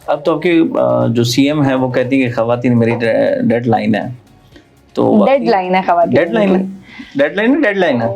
अब तो आपकी जो सीएम है वो कहती है कि खवातीन मेरी डेडलाइन है, तो डेडलाइन है खवातीन, डेडलाइन है,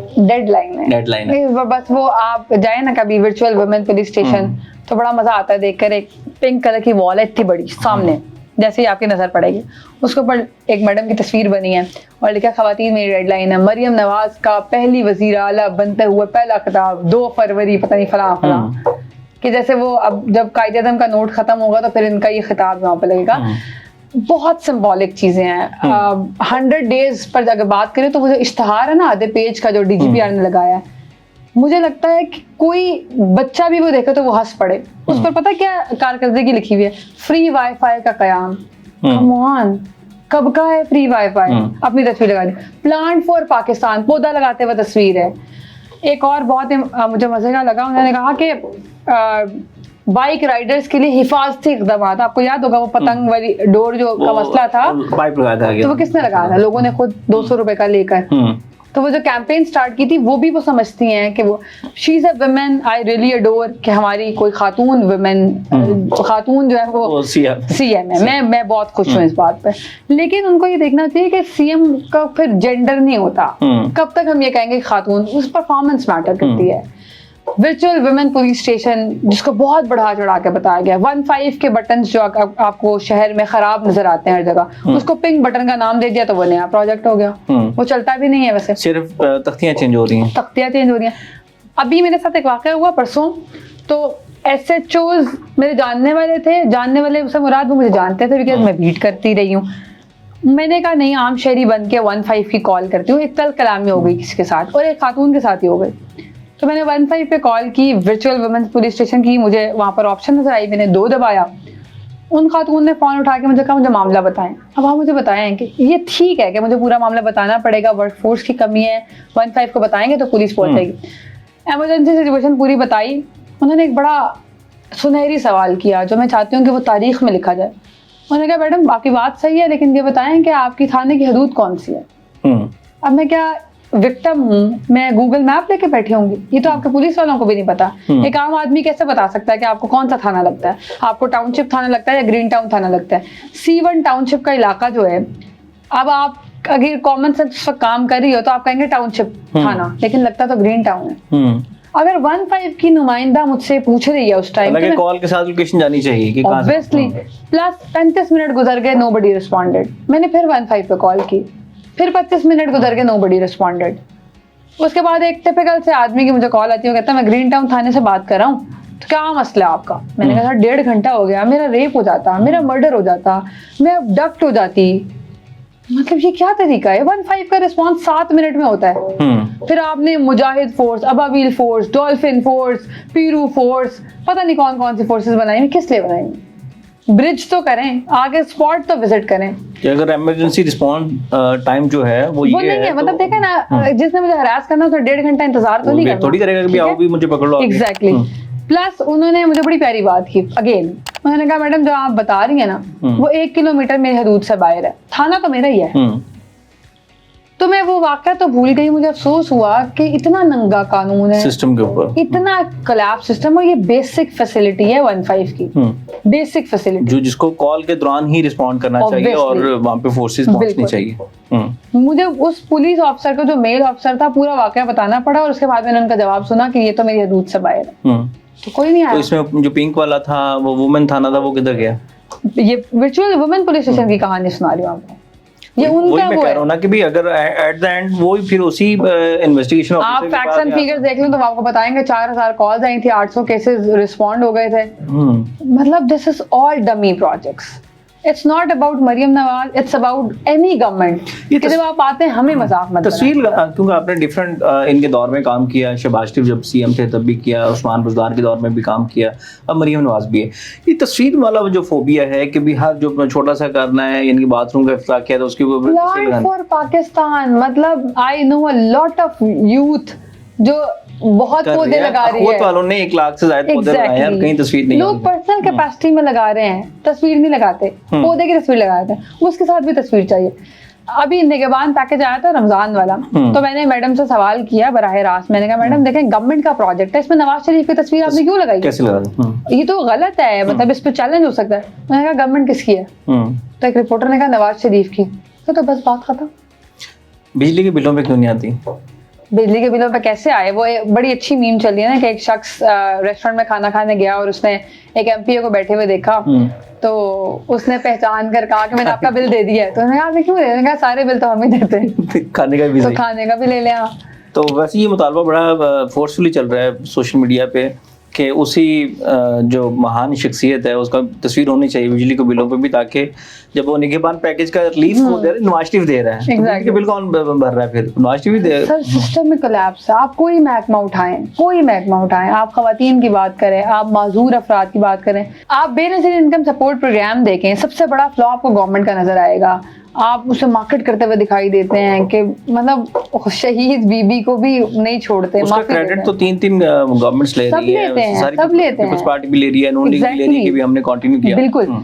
डेडलाइन है। बस वो आप जाए ना कभी वर्चुअल वुमेन पुलिस स्टेशन तो बड़ा मजा आता है देखकर। एक पिंक कलर की वॉल है इतनी बड़ी सामने, जैसे ही आपकी नजर पड़ेगी उसके ऊपर एक मैडम की तस्वीर बनी है और लिखा खवातीन मेरी डेडलाइन है। मरियम नवाज का पहली वजीर आला बनते हुए पहला खिताब 2 फरवरी पता नहीं फलां फलां, कि जैसे वो अब जब कायदे आज़म का नोट खत्म होगा तो फिर इनका ये खिताब यहाँ पे लगेगा। बहुत सिंबॉलिक चीजें हैं। 100 डेज पर अगर बात करें तो वो जो इश्तहार है ना आधे पेज का जो डीजीपीआर ने लगाया है, मुझे लगता है कि कोई बच्चा भी वो देखे तो वो हंस पड़े। उस पर पता क्या कारकर्दगी लिखी हुई है, फ्री वाईफाई का कयाम। कम ऑन, कब का है फ्री वाईफाई? अपनी तस्वीर लगा दी। प्लांट फॉर पाकिस्तान, पौधा लगाते हुए तस्वीर है। एक और बहुत मुझे मजे का लगा, उन्होंने कहा कि बाइक राइडर्स के लिए हिफाजती इक़दाम। आपको याद होगा वो पतंग वाली डोर जो का मसला था, पाइप लगाया था, तो वो किसने लगाया था? लोगों ने खुद 200 रुपए का लेकर। तो वो जो कैंपेन स्टार्ट की थी वो भी वो समझती हैं कि वो she is a women I really adore, कि हमारी कोई खातून वुमेन खातून जो है वो सीएम है। मैं बहुत खुश हूँ इस बात पर। लेकिन उनको ये देखना चाहिए कि सीएम का फिर जेंडर नहीं होता। कब तक हम ये कहेंगे खातून? उस परफॉर्मेंस मैटर करती है। वर्चुअल वुमेन पुलिस स्टेशन जिसको बहुत बढ़ा चढ़ा के बताया गया, 15 के बटन जो आपको शहर में खराब नजर आते हैं हर जगह, उसको पिंक बटन का नाम दे दिया तो वो नया प्रोजेक्ट हो गया। वो चलता भी नहीं है, वैसे सिर्फ तख्तियां चेंज हो रही हैं। तख्तियां चेंज हो रही हैं। अभी मेरे साथ एक वाकया हुआ परसों, तो SHOs मेरे जानने वाले थे, जानने वाले से मुराद वो मुझे जानते थे बिकॉज मैं बीट करती रही हूँ। मैंने कहा नहीं, आम शहरी बन के 15 की कॉल करती हूँ। एक तल कलामी हो गई किसी के साथ और एक खातून के साथ ही हो गई। तो मैंने 15 पे कॉल की, वर्चुअल वुमेन पुलिस स्टेशन की। मुझे वहाँ पर ऑप्शन नजर आई, मैंने 2 दबाया। उन खातून ने फोन उठा के मुझे कहा मुझे मामला बताएं। अब आप मुझे बताएं कि ये ठीक है कि मुझे पूरा मामला बताना पड़ेगा, वर्क फोर्स की कमी है, 15 को बताएंगे तो पुलिस पहुंचेगी। एमरजेंसी सिचुएशन पूरी बताई। उन्होंने एक बड़ा सुनहरी सवाल किया जो मैं चाहती हूँ कि वो तारीख में लिखा जाए। उन्होंने कहा मैडम बाकी बात सही है लेकिन ये बताएं कि आपकी थाने की हदूद कौन सी है। अब मैं क्या विक्टिम हूँ, मैं गूगल मैप लेके बैठी होंगी? ये तो आपके पुलिस वालों को भी नहीं पता। एक आम आदमी कैसे बता सकता है कि आपको कौन सा थाना लगता है? आपको टाउनशिप थाना लगता है या ग्रीन टाउन थाना लगता है? C1 टाउनशिप का इलाका जो है, अब आप अगर कॉमन सेंस पर काम कर रही हो तो आप कहेंगे टाउनशिप थाना, लेकिन लगता तो ग्रीन टाउन है। अगर 15 की नुमाइंदा मुझसे पूछ रही है उस टाइम, कॉल के साथ लोकेशन जानी चाहिए कि ऑब्वियसली। प्लस 35 मिनट गुजर गए, नोबडी रिस्पॉन्डेड। मैंने फिर 15 पे कॉल की, फिर 25 मिनट गुजर गए, नोबडी रिस्पॉन्डेड। उसके बाद एक टिपिकल से आदमी की मुझे कॉल आती है, वो कहता है मैं ग्रीन टाउन थाने से बात कर रहा हूँ, तो क्या मसला है आपका? मैंने कहा 1.5 घंटा हो गया, मेरा रेप हो जाता, मेरा मर्डर हो जाता, मैं अबडक्ट हो जाती। मतलब ये क्या तरीका है? 15 का रिस्पॉन्स 7 मिनट में होता है। फिर आपने मुजाहिद फोर्स, अबाविल फोर्स, डॉल्फिन फोर्स, पीरू फोर्स, पता नहीं कौन कौन सी फोर्सेस बनाई, किस लिए बनाई? ब्रिज तो करें, आगे स्पॉट तो विजिट करें। कि अगर इमरजेंसी रिस्पॉन्स टाइम जो है वो ये नहीं है, तो मतलब देखा ना, जिसने मुझे हरास करना उसने 1.5 घंटा इंतजार तो नहीं करना, थोड़ी करेगा कि आओ भी मुझे पकड़ लो। एग्जैक्टली। प्लस उन्होंने मुझे बड़ी प्यारी बात की अगेन, उन्होंने कहा मैडम जो आप बता रही है ना वो 1 किलोमीटर मेरी हदूद से बाहर है, थाना तो मेरा ही है। तो मैं वो वाकया तो भूल गई। मुझे अफसोस हुआ कि इतना नंगा कानून है सिस्टम के ऊपर, इतना कोलैप्स सिस्टम, और ये बेसिक फैसिलिटी है 15 की, बेसिक फैसिलिटी जो जिसको कॉल के दौरान ही रिस्पॉन्ड करना चाहिए और वहाँ पे फोर्सेस पहुंचनी चाहिए। मुझे उस पुलिस ऑफिसर को, जो मेल ऑफिसर था, पूरा वाकया बताना पड़ा और उसके बाद मैंने उनका जवाब सुना कि ये तो मेरी हदूद से बाहर है। तो कोई नहीं आया। तो इसमें जो पिंक वाला था वो वुमेन थाना था, वो किधर गया? ये वर्चुअल वुमेन पुलिस स्टेशन की कहानी सुना रही हूँ आपको। ये उनका वो मैं कह रहा हूँ ना कि भी अगर एट द एंड वो फिर उसी इन्वेस्टिगेशन आप फैक्ट्स एंड फिगर्स देख लें तो आपको बताएंगे 4000 कॉल्स आई थी, 800 केसेस रिस्पॉन्ड हो गए थे। मतलब this is all dummy projects. It's not about Maryam Nawaz, it's about any government. जब आप आते हैं हमें मजाक मत तस्वीर, क्योंकि आपने डिफरेंट इनके दौर में काम किया, शहबाज शरीफ जब सीएम थे तब भी किया, उस्मान बुज़दार के दौर में भी काम किया, अब मरियम नवाज भी है। ये तस्वीर वाला जो फोबिया है कि भी हर जो छोटा सा करना है, इनकी बाथरूम का इफ्तिताह किया था उसके ऊपर प्लान फॉर पाकिस्तान। मतलब I know a lot of youth जो बहुत पौधे लगा रही है, वालों ने 1 लाख से ज्यादा पौधे लगाए हैं, कहीं तस्वीर नहीं। लोग पर्सनल कैपेसिटी में लगा रहे हैं, तस्वीर नहीं लगाते, पौधे की तस्वीर लगाते हैं, उसके साथ भी तस्वीर चाहिए। अभी निगहबान पैकेज आया था रमजान वाला, तो मैंने मैडम से सवाल किया बराह रास्त। मैंने कहा मैडम देखें गवर्नमेंट का प्रोजेक्ट है, इसमें नवाज शरीफ की तस्वीर आपने क्यों लगाई? कैसे लगा दी? ये तो गलत है, मतलब इस पे चैलेंज हो सकता है। मैंने कहा गवर्नमेंट किसकी है? तो एक रिपोर्टर ने कहा नवाज शरीफ की। तो बस बात खत्म। बिजली के बिलों पे क्यों नहीं आती? बिजली के बिलों पे कैसे आए? वो बड़ी अच्छी मीम चल रही है ना कि एक शख्स रेस्टोरेंट में खाना खाने गया और उसने एक एमपीए को बैठे हुए देखा, तो उसने पहचान कर कहा कि मैंने आपका बिल दे दिया है। तो उन्होंने कहा आपने क्यों दे? मैंने कहा सारे बिल तो हम ही देते हैं। खाने का भी तो खाने का भी ले लिया। तो वैसे ये मुतालबा बड़ा फोर्सफुली चल रहा है सोशल मीडिया पे कि उसी जो महान शख्सियत है उसका तस्वीर होनी चाहिए बिजली के बिलों पे भी, ताकि जब वो निगहबान पैकेज का रिलीफ हो दे रहा है, नवाज शरीफ दे रहा है, तो बिजली के बिल कौन भर रहा है फिर? नवाज शरीफ दे। सर सिस्टम में कोलैप्स है। आप कोई महकमा उठाएं, कोई महकमा उठाएं, आप खवातीन की बात करें, आप माजूर अफराद की बात करें, आप बेनज़ीर इनकम सपोर्ट प्रोग्राम देखें, सबसे बड़ा फ्लॉ आपको गवर्नमेंट का नजर आएगा। आप उसे मार्केट करते हुए दिखाई देते हैं कि मतलब शहीद बीबी को भी नहीं छोड़ते। उसका क्रेडिट तो तीन गवर्नमेंट्स ले रही है, सब लेते हैं, कुछ पार्टी भी ले रही है, नून लीग भी ले रही है कि भी हमने कंटिन्यू किया। बिल्कुल।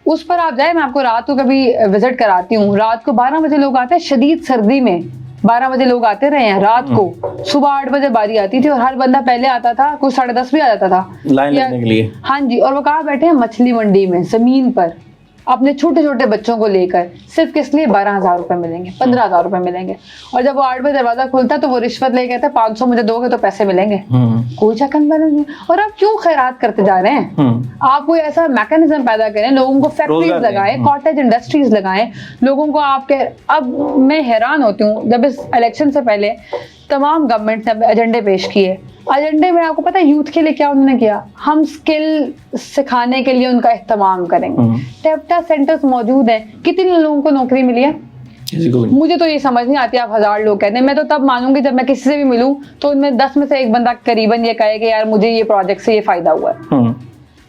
उस पर आप जाए, मैं आपको रात को कभी विजिट कराती हूँ। रात को 12 बजे लोग आते हैं, शदीद सर्दी में 12 बजे लोग आते रहे हैं रात को। सुबह 8 बजे बारी आती थी और हर बंदा पहले आता था, कुछ 10:30 भी आ जाता था लाइन लगने के लिए। हाँ जी। और वो कहाँ बैठे हैं? मछली मंडी में, जमीन पर, अपने छोटे छोटे बच्चों को लेकर। सिर्फ किस लिए? 12,000 रुपए मिलेंगे, 15,000 रुपए मिलेंगे। और जब वो 8 बजे दरवाजा खुलता है तो वो रिश्वत ले कहते हैं 500 मुझे दोगे तो पैसे मिलेंगे। कोई चेक एंड बैलेंस नहीं। और आप क्यों खैरात करते जा रहे हैं? आप कोई ऐसा मैकेनिज्म पैदा करें, लोगों को फैक्ट्रीज लगाएं, कॉटेज इंडस्ट्रीज लगाएं, लोगों को आपके। अब मैं हैरान होती हूँ, जब इस इलेक्शन से पहले तमाम गवर्नमेंट ने एजेंडे पेश किए। एजेंडे में आपको पता है यूथ के लिए क्या उन्होंने किया? हम स्किल सिखाने के लिए उनका इस्तेमाल करेंगे। टेप्टा सेंटर्स मौजूद हैं, कितने लोगों को नौकरी मिली है? मुझे तो ये समझ नहीं आती। आप 1000 लोग कहते हैं, मैं तो तब मानूंगी जब मैं किसी से भी मिलूं तो उनमें 10 में से एक बंदा करीबन ये कहे कि यार मुझे ये प्रोजेक्ट से ये फायदा हुआ है।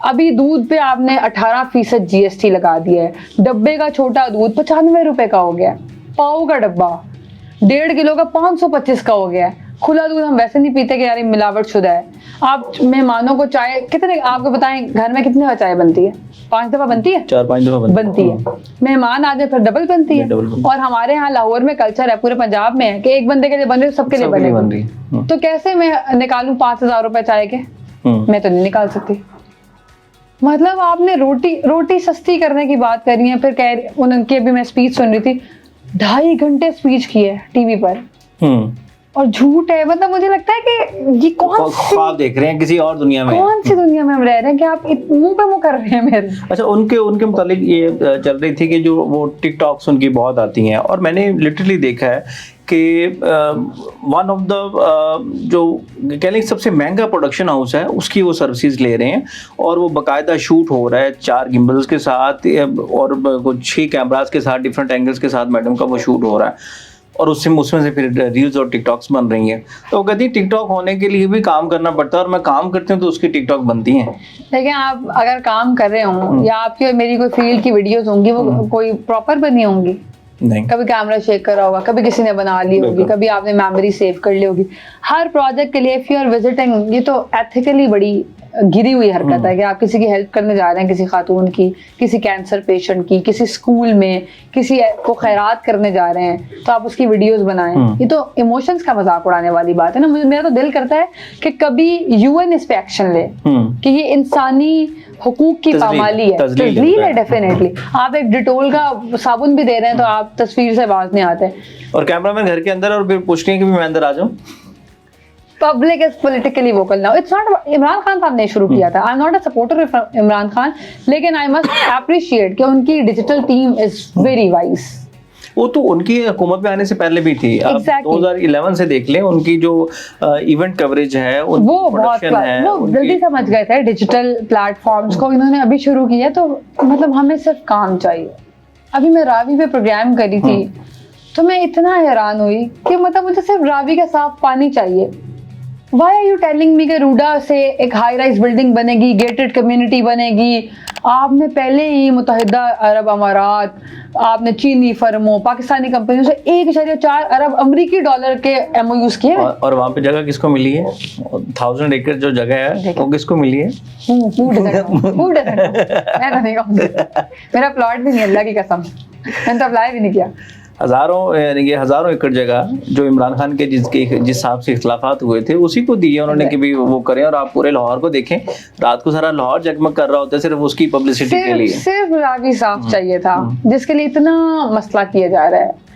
अभी दूध पे आपने 18% GST लगा दिया है। डब्बे का छोटा दूध 95 रुपए का हो गया। पाव का डब्बा 1.5 किलो का 525 का हो गया है। खुला दूध हम वैसे नहीं पीते कि यार मिलावट शुदा है। आप मेहमानों को चाय कितने, आपको बताएं घर में कितने बार चाय बनती है? 5 दफा बनती है, 4-5 दफा बनती है। मेहमान आ जाए फिर डबल बनती है। और हमारे यहाँ लाहौर में कल्चर है, पूरे पंजाब में है कि एक बंदे के लिए बन रही है, सबके लिए बन रही है। तो कैसे मैं निकालूं 5,000 रुपए चाय के? मैं तो नहीं निकाल सकती। मतलब आपने रोटी सस्ती करने की बात करी है, फिर कह उनकी अभी मैं स्पीच सुन रही थी, 2.5 घंटे स्पीच की है टीवी पर, और झूठ है। मतलब मुझे लगता है कि ये कौन सी ख्वाब देख रहे हैं किसी और दुनिया में, कौन सी दुनिया में हम रह रहे हैं कि आप मुंह पे मुंह कर रहे हैं मेरे। अच्छा, उनके मुतालिक ये चल रही थी कि जो वो टिकटॉक्स उनकी बहुत आती हैं, और मैंने लिटरली देखा है कि वन ऑफ द जो कह लें सबसे महंगा प्रोडक्शन हाउस है उसकी वो सर्विसेज ले रहे हैं, और वो बाकायदा शूट हो रहा है 4 गिम्बल्स के साथ और कुछ 6 कैमरास के साथ, डिफरेंट एंगल्स के साथ मैडम का वो शूट हो रहा है, और उसमें से फिर रील्स और टिकटॉक्स बन रही हैं। तो वो कहती है टिकटॉक होने के लिए भी काम करना पड़ता है, और मैं काम करती हूँ तो उसकी टिकटॉक बनती हैं। लेकिन आप अगर काम कर रहे हो या आपकी और मेरी कोई फील्ड की वीडियोस होंगी, वो कोई प्रॉपर बनी होंगी नहीं, कभी कैमरा शेक करा होगा, कभी किसी ने बना ली होगी, कभी आपने मेमोरी सेव कर ली होगी। हर प्रोजेक्ट के लिए इफ यू आर विजिटिंग, ये तो एथिकली बड़ी गिरी हुई हरकत है कि आप किसी की हेल्प करने जा रहे हैं, किसी खातून की, किसी कैंसर पेशेंट की, किसी स्कूल में किसी को खैरात करने जा रहे हैं, तो आप उसकी वीडियोस बनाएं। ये तो इमोशंस का मजाक उड़ाने वाली बात है ना। मेरा तो दिल करता है कि कभी UN इस पे एक्शन ले कि ये इंसानी हुकूक की पामाली है, तजलील है डेफिनेटली। आप एक डिटोल का साबुन भी दे रहे हैं तो आप तस्वीर से बाज नहीं आते, और कैमरामैन घर के अंदर, और फिर पूछ रही है कि मैं अंदर आ जाऊं। Public is politically vocal now. It's not Imran Khan साहब ने शुरू किया था। I am not a supporter of Imran Khan, लेकिन आई मस्ट अप्रिशिएट कि उनकी digital team is very wise. वो तो उनकी हुकूमत में आने से पहले भी थी। आप 2011 से देख लें, उनकी जो इवेंट कवरेज है, वो बहुत वो जल्दी समझ गए थे डिजिटल प्लेटफॉर्म्स को। इन्होंने अभी शुरू किया, तो मतलब हमें सिर्फ काम चाहिए। अभी मैं रावी पे प्रोग्राम करी थी तो मैं इतना हैरान हुई कि मतलब मुझे सिर्फ रावी का साफ पानी चाहिए। Why are you telling me कि रूडा से एक हाई राइज बिल्डिंग बनेगी, गेटेड कम्युनिटी बनेगी? आपने पहले ही मुत्तहिदा अरब अमारात, आपने चीनी फर्मों, पाकिस्तानी कंपनियों से 1.4 अरब अमरीकी डॉलर के MOUs किए। और वहाँ पे जगह किसको मिली है? 1000 एकड़ जो जगह है वो किसको मिली है? मैं तो नहीं कहूँगी, मेरा प्लॉट भी नहीं, अल्लाह की कसम, मैंने तो अप्लाई भी नहीं किया। हज़ारों यानी कि हज़ारों एकड़ जगह जो इमरान खान के जिस हिसाब से इख्लाफात हुए थे उसी को दिए उन्होंने कि भी वो करें। और आप पूरे लाहौर को देखें, रात को सारा लाहौर जगमग कर रहा होता है सिर्फ उसकी पब्लिसिटी के लिए। सिर्फ रावी साहब चाहिए था जिसके लिए इतना मसला किया जा रहा है।